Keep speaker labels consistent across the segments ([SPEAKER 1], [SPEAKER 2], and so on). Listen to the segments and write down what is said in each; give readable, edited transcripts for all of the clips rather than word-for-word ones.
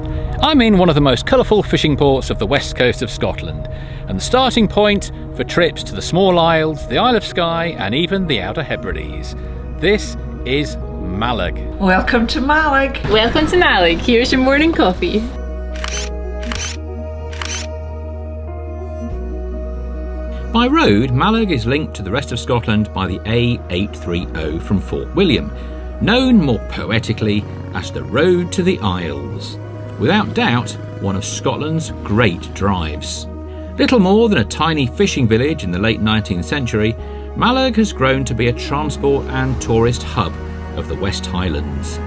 [SPEAKER 1] I'm in one of the most colourful fishing ports of the west coast of Scotland, and the starting point for trips to the small isles, the Isle of Skye and even the Outer Hebrides. This is Mallaig.
[SPEAKER 2] Welcome to Mallaig.
[SPEAKER 3] Welcome to Mallaig. Here's your morning coffee.
[SPEAKER 1] By road, Mallaig is linked to the rest of Scotland by the A830 from Fort William, known more poetically as the Road to the Isles. Without doubt, one of Scotland's great drives. Little more than a tiny fishing village in the late 19th century, Mallaig has grown to be a transport and tourist hub of the West Highlands.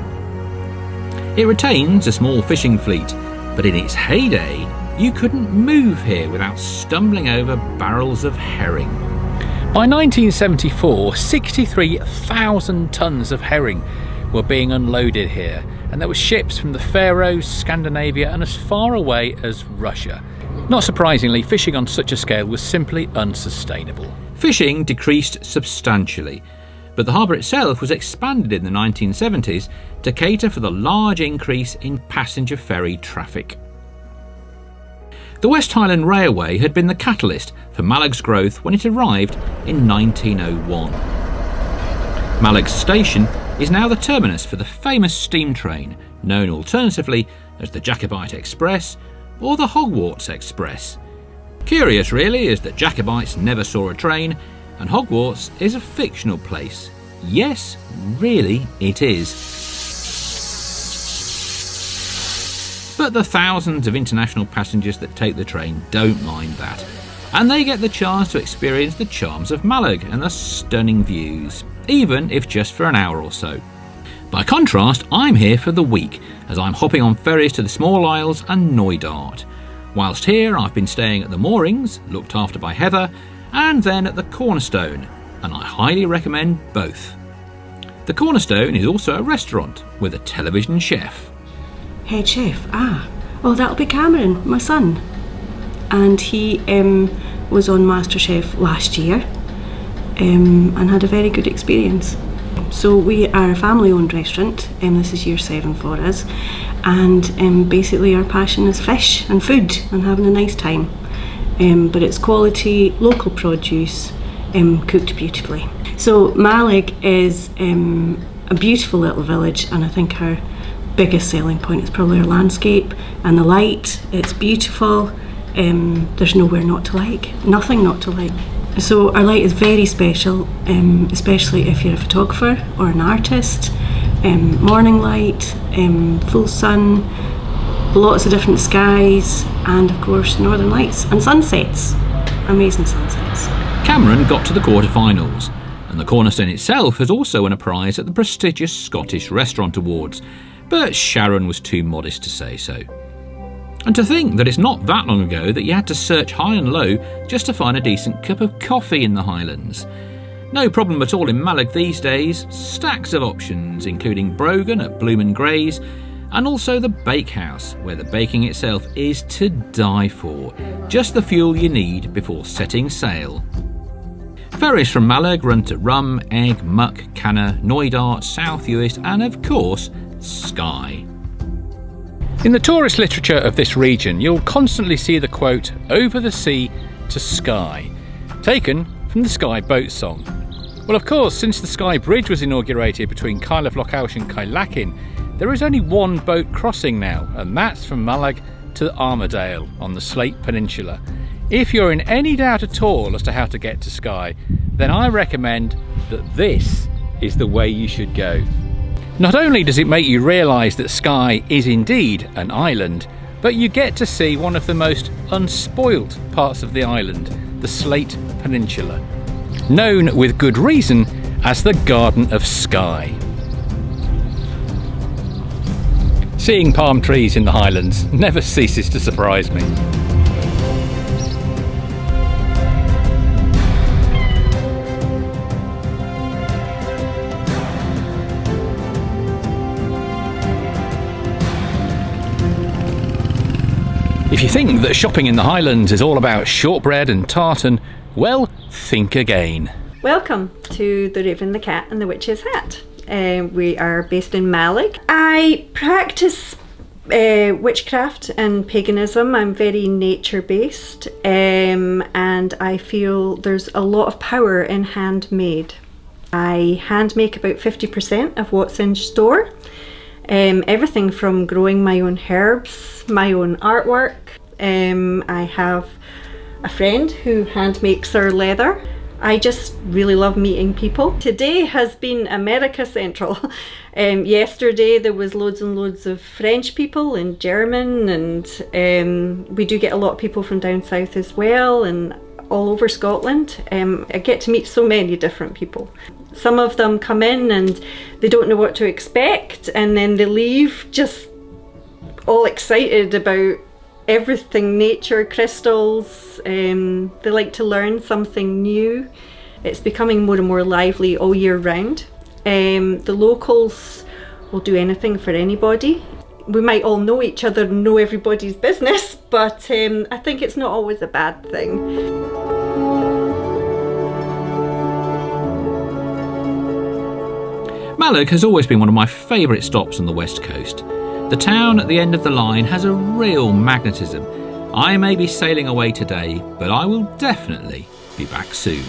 [SPEAKER 1] It retains a small fishing fleet, but in its heyday, you couldn't move here without stumbling over barrels of herring. By 1974, 63,000 tonnes of herring were being unloaded here, and there were ships from the Faroes, Scandinavia and as far away as Russia. Not surprisingly, fishing on such a scale was simply unsustainable. Fishing decreased substantially, but the harbour itself was expanded in the 1970s to cater for the large increase in passenger ferry traffic. The West Highland Railway had been the catalyst for Mallaig's growth when it arrived in 1901. Mallaig Station is now the terminus for the famous steam train, known alternatively as the Jacobite Express or the Hogwarts Express. Curious really is that Jacobites never saw a train, and Hogwarts is a fictional place. Yes, really it is. But the thousands of international passengers that take the train don't mind that, and they get the chance to experience the charms of Mallaig and the stunning views, even if just for an hour or so. By contrast, I'm here for the week, as I'm hopping on ferries to the small isles and Knoydart. Whilst here, I've been staying at the moorings, looked after by Heather, and then at the Cornerstone, and I highly recommend both. The Cornerstone is also a restaurant with a television chef.
[SPEAKER 4] Head chef? Oh, that'll be Cameron, my son. And he was on MasterChef last year and had a very good experience. So we are a family-owned restaurant, this is year 7 for us, and basically our passion is fish and food and having a nice time. But it's quality, local produce, cooked beautifully. So Mallaig is a beautiful little village, and I think our biggest selling point is probably our landscape and the light. It's beautiful. There's nowhere not to like, nothing not to like. So our light is very special, especially if you're a photographer or an artist. Morning light, full sun, lots of different skies, and of course northern lights and sunsets, amazing sunsets.
[SPEAKER 1] Cameron got to the quarter-finals, and the Cornerstone itself has also won a prize at the prestigious Scottish Restaurant Awards, but Sharon was too modest to say so. And to think that it's not that long ago that you had to search high and low just to find a decent cup of coffee in the Highlands. No problem at all in Mallaig these days, stacks of options including Brogan at Bloom and Gray's, and also the Bakehouse, where the baking itself is to die for, just the fuel you need before setting sail. Ferries from Mallaig run to Rum, Egg, Muck, Canna, Knoydart, South Uist and of course Skye. In the tourist literature of this region, you'll constantly see the quote, "over the sea to Skye," taken from the Skye boat song. Well, of course, since the Skye Bridge was inaugurated between Kyle of Lochaush and Kyleakin, there is only one boat crossing now, and that's from Mallaig to Armadale on the Slate Peninsula. If you're in any doubt at all as to how to get to Skye, then I recommend that this is the way you should go. Not only does it make you realise that Skye is indeed an island, but you get to see one of the most unspoilt parts of the island, the Slate Peninsula, known with good reason as the Garden of Skye. Seeing palm trees in the Highlands never ceases to surprise me. If you think that shopping in the Highlands is all about shortbread and tartan, well, think again.
[SPEAKER 5] Welcome to The Raven, the Cat and the Witch's Hat. We are based in Mallaig. I practice Witchcraft and paganism. I'm very nature-based, and I feel there's a lot of power in handmade. I hand make about 50% of what's in store. Everything from growing my own herbs, my own artwork. I have a friend who hand makes our leather. I just really love meeting people. Today has been America Central. Yesterday there was loads and loads of French people and German, and we do get a lot of people from down south as well, and all over Scotland. I get to meet so many different people. Some of them come in and they don't know what to expect, and then they leave just all excited about everything nature, crystals. They like to learn something new. It's becoming more and more lively all year round. The locals will do anything for anybody. We might all know each other and know everybody's business, but I think it's not always a bad thing.
[SPEAKER 1] Mallaig has always been one of my favourite stops on the west coast. The town at the end of the line has a real magnetism. I may be sailing away today, but I will definitely be back soon.